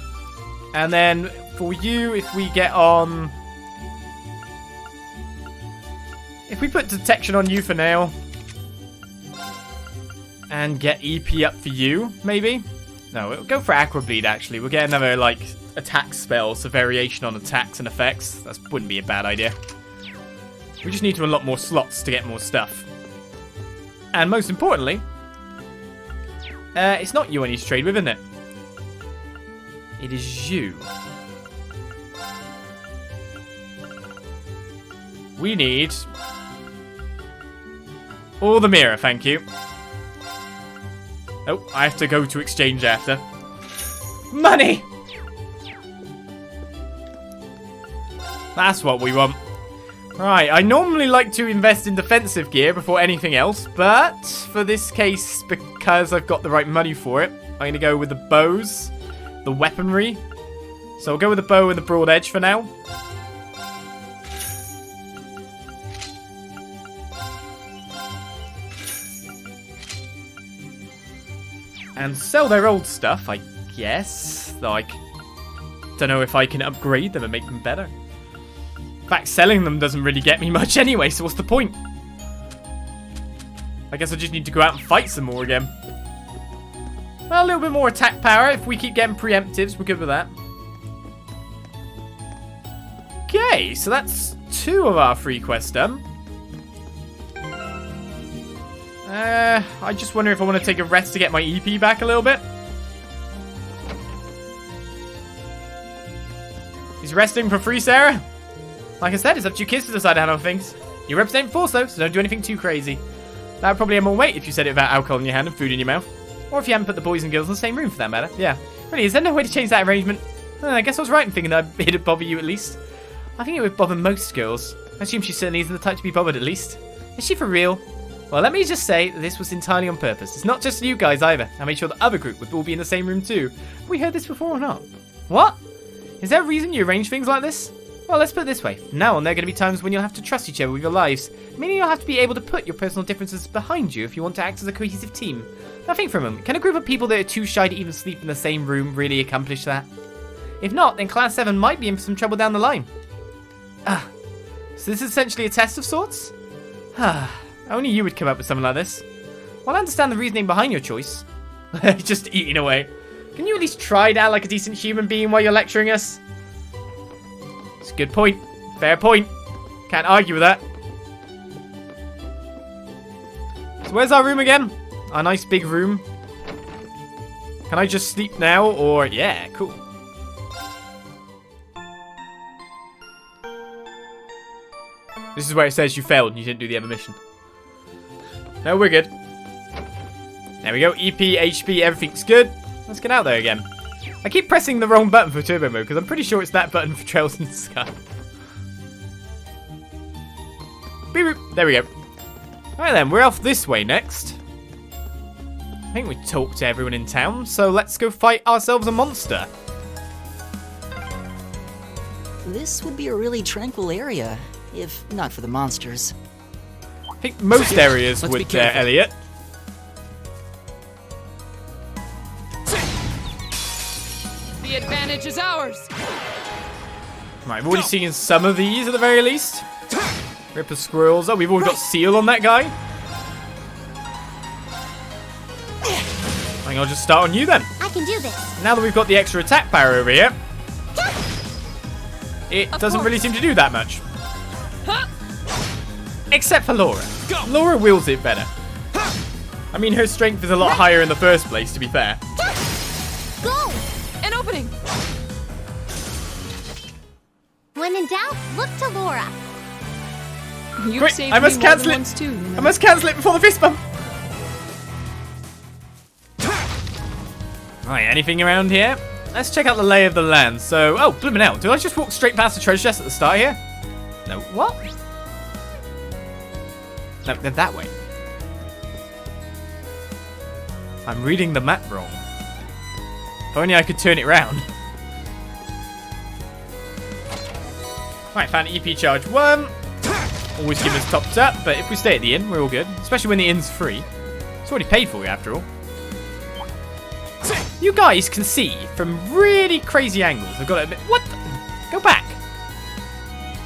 And then for you, if we get on... If we put detection on you for now. And get EP up for you, maybe? No, we'll go for Aqua Bleed, actually. We'll get another, like, attack spell, so variation on attacks and effects. That wouldn't be a bad idea. We just need to unlock more slots to get more stuff. And most importantly... it's not you I need to trade with, isn't it? It is you. We need... all the mirror, thank you. Oh, I have to go to exchange after. Money! That's what we want. Right, I normally like to invest in defensive gear before anything else, but for this case, because I've got the right money for it, I'm going to go with the bows, the weaponry. So I'll go with the bow and the broad edge for now. And sell their old stuff, I guess. Like, don't know if I can upgrade them and make them better. In fact, selling them doesn't really get me much anyway, so what's the point? I guess I just need to go out and fight some more again. Well, a little bit more attack power. If we keep getting preemptives, we're good with that. Okay, so that's 2 of our free quests done. I just wonder if I want to take a rest to get my EP back a little bit. He's resting for free, Sarah? Like I said, it's up to you kids to decide how to things. You represent Force though, so don't do anything too crazy. That would probably have more weight if you said it without alcohol in your hand and food in your mouth. Or if you hadn't put the boys and girls in the same room for that matter. Yeah. Really, is there no way to change that arrangement? I guess I was right in thinking that it'd bother you at least. I think it would bother most girls. I assume she certainly isn't the type to be bothered at least. Is she for real? Well, let me just say that this was entirely on purpose. It's not just you guys either. I made sure the other group would all be in the same room too. Have we heard this before or not? What? Is there a reason you arrange things like this? Well, let's put it this way. From now on, there are going to be times when you'll have to trust each other with your lives. Meaning you'll have to be able to put your personal differences behind you if you want to act as a cohesive team. Now think for a moment. Can a group of people that are too shy to even sleep in the same room really accomplish that? If not, then Class 7 might be in for some trouble down the line. So this is essentially a test of sorts? Only you would come up with something like this. Well, I understand the reasoning behind your choice. Just eating away. Can you at least try to act like a decent human being while you're lecturing us? It's a good point. Fair point. Can't argue with that. So where's our room again? Our nice big room. Can I just sleep now or... Yeah, cool. This is where it says you failed and you didn't do the other mission. No, we're good. There we go. EP, HP, everything's good. Let's get out there again. I keep pressing the wrong button for turbo mode because I'm pretty sure it's that button for Trails in the Sky. Beep, boop. There we go. Alright then, we're off this way next. I think we talked to everyone in town, so let's go fight ourselves a monster. This would be a really tranquil area, if not for the monsters. I think most areas Let's would be there, careful. Elliot. The advantage is ours. Right, I've already seen some of these at the very least. Ripper squirrels. Oh, we've already got Seal on that guy. I think I'll just start on you then. I can do this. Now that we've got the extra attack power over here, it doesn't really seem to do that much. Except for Laura. Laura wields it better. I mean, her strength is a lot higher in the first place, to be fair. Go! An opening. When in doubt, look to Laura. You've Quick, saved I must me more cancel than it. once too. You know. I must cancel it before the fist bump. Right, anything around here? Let's check out the lay of the land. So, oh, bloomin' hell. Did I just walk straight past the treasure chest at the start here? No, what? No, they're that way. I'm reading the map wrong. If only I could turn it round. Right, found EP charge 1. Always give us topped up, but if we stay at the inn, we're all good. Especially when the inn's free. It's already paid for you, after all. You guys can see from really crazy angles. I've got to admit. What? Go back.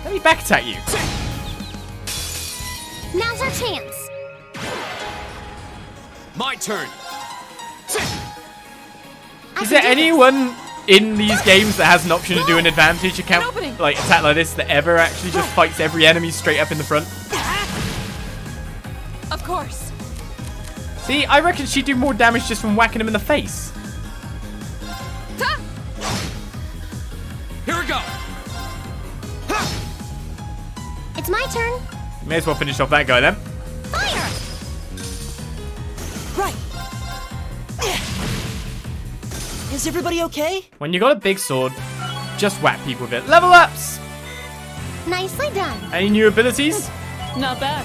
Let me back attack you. Now's our chance. My turn. I Is can there do anyone in these games that has an option to do an advantage account, opening. like attack like this, that ever actually just fights every enemy straight up in the front? Of course. See, I reckon she'd do more damage just from whacking him in the face. Here we go. It's my turn. May as well finish off that guy then. Fire! Right. Is everybody okay? When you got a big sword, just whack people with it. Level ups! Nicely done. Any new abilities? Not bad.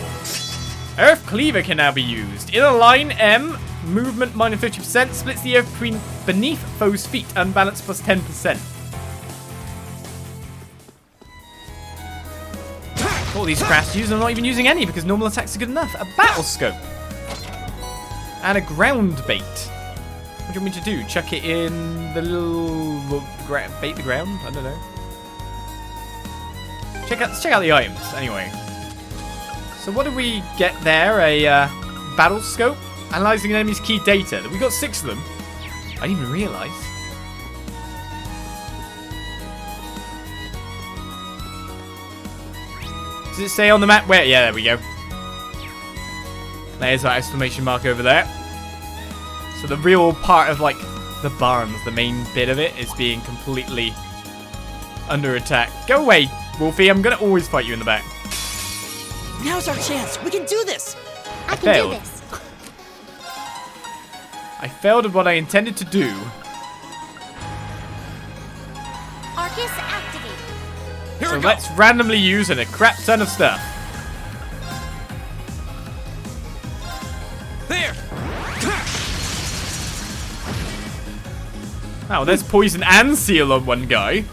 Earth Cleaver can now be used. In a line, M, movement minus 50%, splits the earth between beneath foes' feet, unbalanced plus 10%. All these crash use, I'm not even using any because normal attacks are good enough. A battle scope. And a ground bait. What do you want me to do? Chuck it in the little bait the ground? I don't know. Let's check out the items anyway. So what did we get there? A battle scope, analyzing an enemy's key data. We got 6 of them. I didn't even realize. Does it say on the map where? Yeah, there we go. There's that exclamation mark over there. So the real part of like the barns, the main bit of it, is being completely under attack. Go away, Wolfie. I'm gonna always fight you in the back. Now's our chance. We can do this. I can failed. do this. I failed at what I intended to do. Arcus activate. Here So we go. let's randomly use a crap ton of stuff. There. Oh, there's poison and seal on one guy.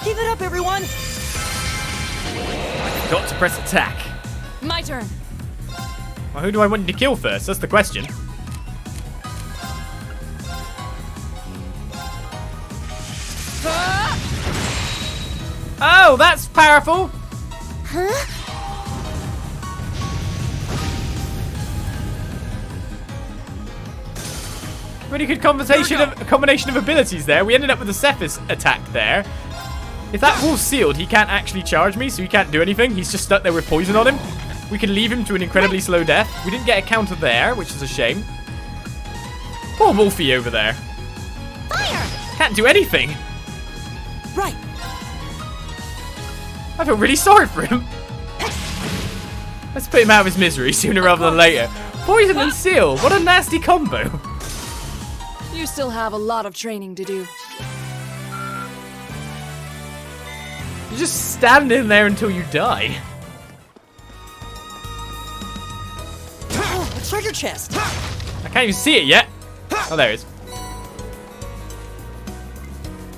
Keep it up, everyone. Got to press attack. My turn. Well, who do I want to kill first? That's the question. Oh, that's powerful. Huh? Pretty good combination of abilities there. We ended up with a Cephas attack there. If that wolf's sealed, he can't actually charge me, so he can't do anything. He's just stuck there with poison on him. We can leave him to an incredibly slow death. We didn't get a counter there, which is a shame. Poor Wolfie over there. Fire! Can't do anything. Right. I feel really sorry for him. Let's put him out of his misery sooner rather than later. Poison and seal. What a nasty combo. You still have a lot of training to do. You just stand in there until you die. Oh, a treasure chest. I can't even see it yet. Oh, there it is.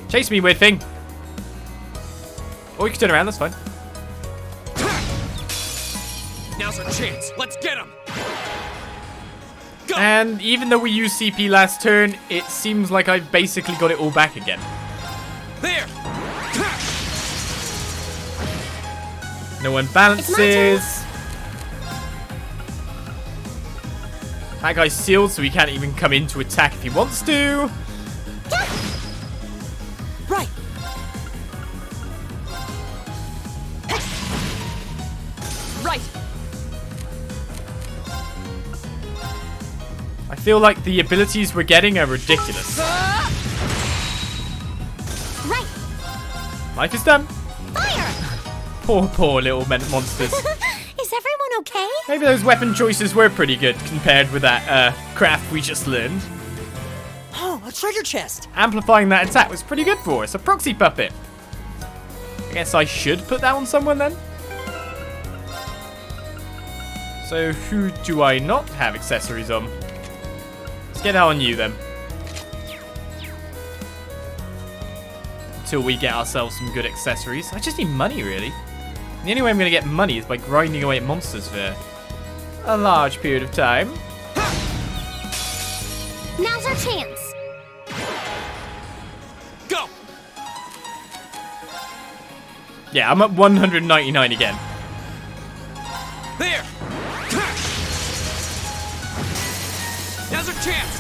Chase me, weird thing. Or you can turn around, that's fine. Now's our chance. Let's get him. Go. And even though we used CP last turn, it seems like I've basically got it all back again. There. No one balances. That guy's sealed, so he can't even come in to attack if he wants to. Right. Right. I feel like the abilities we're getting are ridiculous. Right! Life is done. Fire! Poor little monsters. Is everyone okay? Maybe those weapon choices were pretty good compared with that craft we just learned. Oh, a treasure chest. Amplifying that attack was pretty good for us. A proxy puppet. I guess I should put that on someone then. So who do I not have accessories on? Let's get that on you then. Until we get ourselves some good accessories. I just need money really. And the only way I'm going to get money is by grinding away at monsters for a large period of time. Now's our chance. Go. Yeah, I'm at 199 again. There. Now's our chance.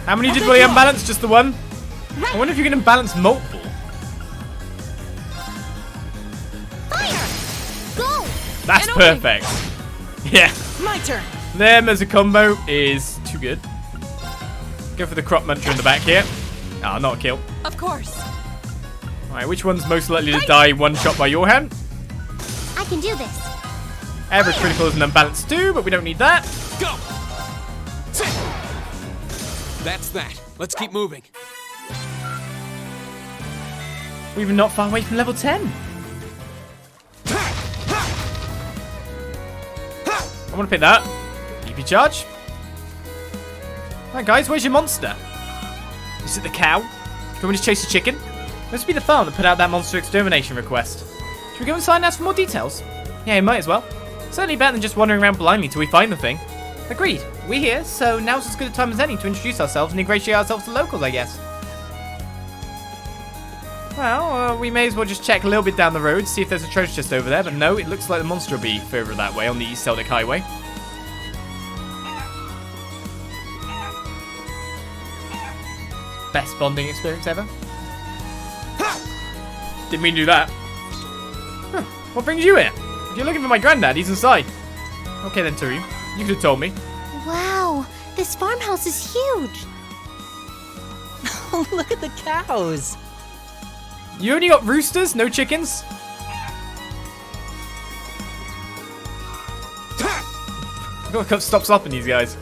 How many did we unbalance? Just the one? I wonder if you can unbalance multiple. Fire! Go! That's And opening. perfect. Yeah. My turn. Them as a combo is too good. Go for the crop muncher in the back here. Ah, not a kill. Of course. Alright, which one's most likely to die one shot by your hand? I can do this. Average critical is an unbalanced too, but we don't need that. Go. That's that. Let's keep moving. We're even not far away from level 10. I want to pick that. EP charge. Alright guys, where's your monster? Is it the cow? Do you want me to chase the chicken? Must be the farm that put out that monster extermination request. Should we go inside and ask for more details? Yeah, you might as well. Certainly better than just wandering around blindly till we find the thing. Agreed. We're here, so now's as good a time as any to introduce ourselves and ingratiate ourselves to locals, I guess. Well, we may as well just check a little bit down the road, see if there's a treasure chest over there, but no, it looks like the monster will be further that way on the East Celdic Highway. Best bonding experience ever. Didn't mean to do that. Huh. What brings you here? If you're looking for my granddad, he's inside. Okay then, Turi. You could have told me. Wow, this farmhouse is huge. Oh, look at the cows. You only got roosters, no chickens? I've got to stop slapping these guys.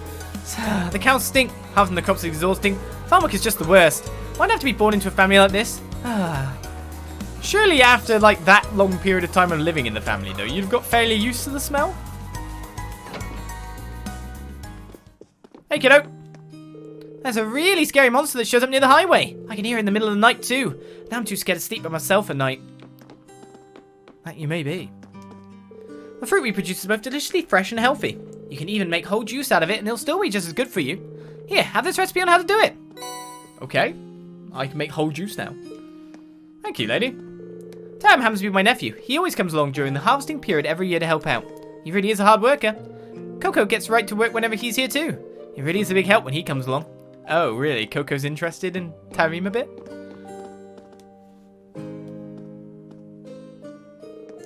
The cows stink. Half of the crops are exhausting. Farm work is just the worst. Why'd I have to be born into a family like this? Surely after like that long period of time of living in the family though, you've got fairly used to the smell? Hey kiddo. There's a really scary monster that shows up near the highway. I can hear it in the middle of the night too. Now I'm too scared to sleep by myself at night. That you may be. The fruit we produce is both deliciously fresh and healthy. You can even make whole juice out of it and it'll still be just as good for you. Here, have this recipe on how to do it. Okay. I can make whole juice now. Thank you, lady. Tam happens to be my nephew. He always comes along during the harvesting period every year to help out. He really is a hard worker. Coco gets right to work whenever he's here too. He really is a big help when he comes along. Oh, really? Coco's interested in Tarim a bit?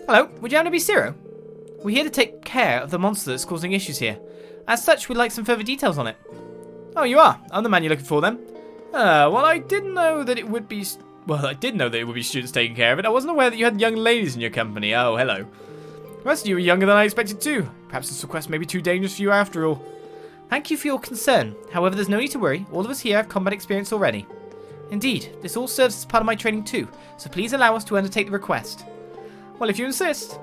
Hello, would you happen to be Zero? We're here to take care of the monster that's causing issues here. As such, we'd like some further details on it. Oh, you are? I'm the man you're looking for then. Well, I didn't know that it would be... Well, I did know that it would be students taking care of it. I wasn't aware that you had young ladies in your company. Oh, hello. The rest of you are younger than I expected too. Perhaps this request may be too dangerous for you after all. Thank you for your concern. However, there's no need to worry. All of us here have combat experience already. Indeed, this all serves as part of my training too, so please allow us to undertake the request. Well, if you insist.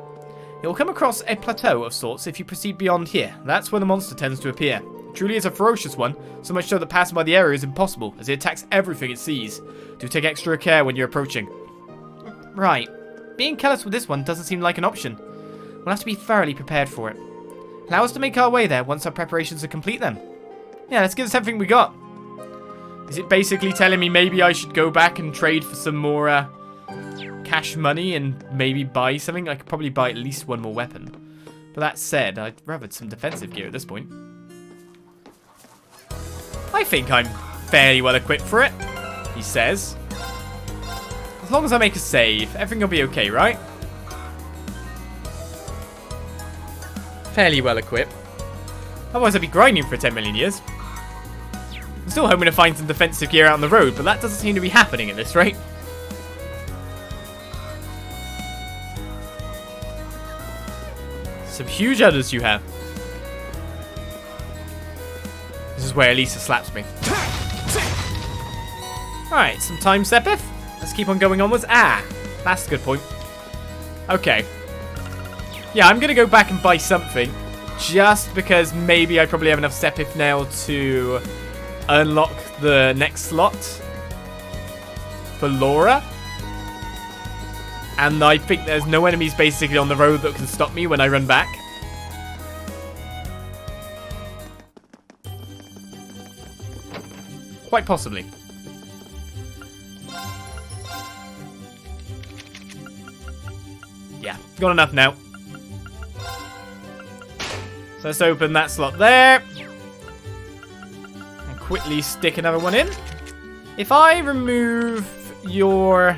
You'll come across a plateau of sorts if you proceed beyond here. That's where the monster tends to appear. It truly is a ferocious one, so much so that passing by the area is impossible, as it attacks everything it sees. Do take extra care when you're approaching. Right. Being careless with this one doesn't seem like an option. We'll have to be thoroughly prepared for it. Allow us to make our way there once our preparations are complete then. Yeah, let's give us everything we got. Is it basically telling me maybe I should go back and trade for some more cash money and maybe buy something? I could probably buy at least one more weapon. But that said, I'd rather some defensive gear at this point. I think I'm fairly well equipped for it, he says. As long as I make a save, everything will be okay, right? Fairly well equipped. Otherwise I'd be grinding for 10 million years. I'm still hoping to find some defensive gear out on the road, but that doesn't seem to be happening at this rate. Some huge udders you have. This is where Elisa slaps me. Alright, some time, Sepith. Let's keep on going onwards. Ah, that's a good point. Okay. Yeah, I'm going to go back and buy something. Just because maybe I probably have enough Sepith now to unlock the next slot for Laura. And I think there's no enemies basically on the road that can stop me when I run back. Quite possibly. Yeah, got enough now. So let's open that slot there. And quickly stick another one in. If I remove your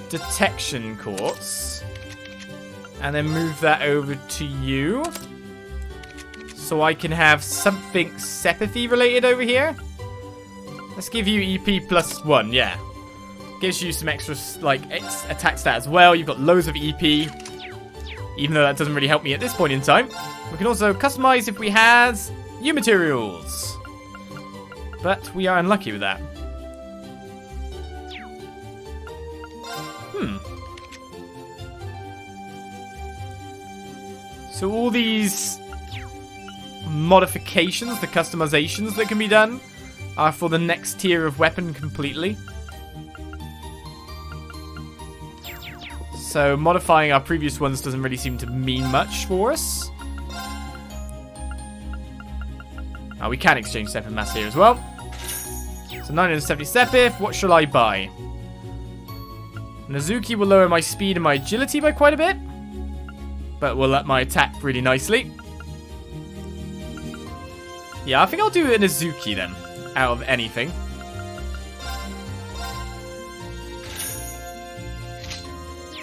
detection quartz and then move that over to you so I can have something Sepathy related over here. Let's give you EP plus 1, yeah. Gives you some extra like attack stat as well. You've got loads of EP, even though that doesn't really help me at this point in time. We can also customize if we had new materials, but we are unlucky with that. So all these modifications, the customizations that can be done, are for the next tier of weapon completely. So modifying our previous ones doesn't really seem to mean much for us. We can exchange Sepith Mass here as well. So 970 Sepith. What shall I buy? Nazuki will lower my speed and my agility by quite a bit, but will up my attack really nicely. Yeah, I think I'll do a Nazuki then, out of anything.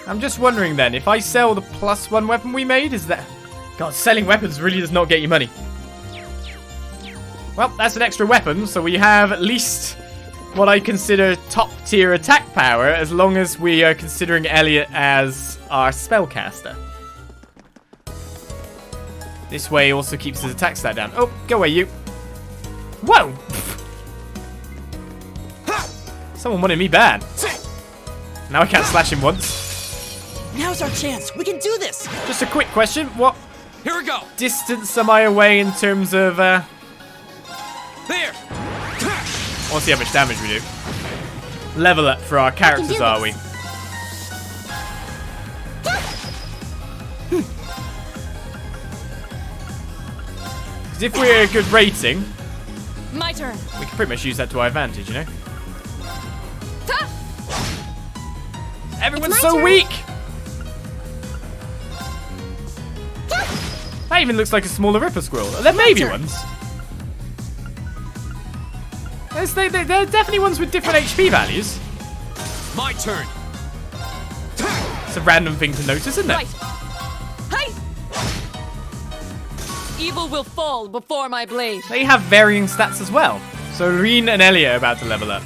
I'm just wondering then, if I sell the +1 weapon we made, is that... God, selling weapons really does not get you money. Well, that's an extra weapon, so we have at least what I consider top tier attack power, as long as we are considering Elliot as our spellcaster. This way also keeps his attack stat down. Oh, go away, you. Whoa! Someone wanted me bad. Now I can't slash him once. Now's our chance. We can do this. Just a quick question. What Here we go. distance am I away in terms of, There. I want to see how much damage we do. Level up for our characters, do are this. we? Because if we're a good rating, My turn. we can pretty much use that to our advantage, you know? Everyone's my so turn. weak! That even looks like a smaller Ripper Squirrel. There may be turn. ones. There are definitely ones with different HP values. My turn. It's a random thing to notice, isn't it? Right. Hey! Evil will fall before my blade. They have varying stats as well. So Rean and Elliot are about to level up.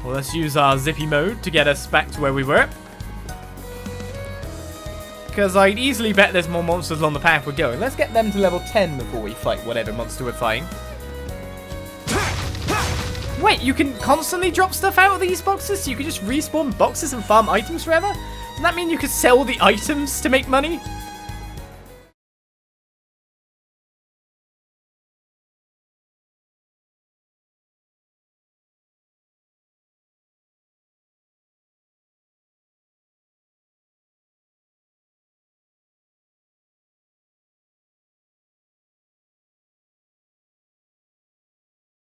Well, let's use our zippy mode to get us back to where we were. Because I'd easily bet there's more monsters along the path we're going. Let's get them to level 10 before we fight whatever monster we're fighting. Wait, you can constantly drop stuff out of these boxes? So you can just respawn boxes and farm items forever? Doesn't that mean you could sell the items to make money?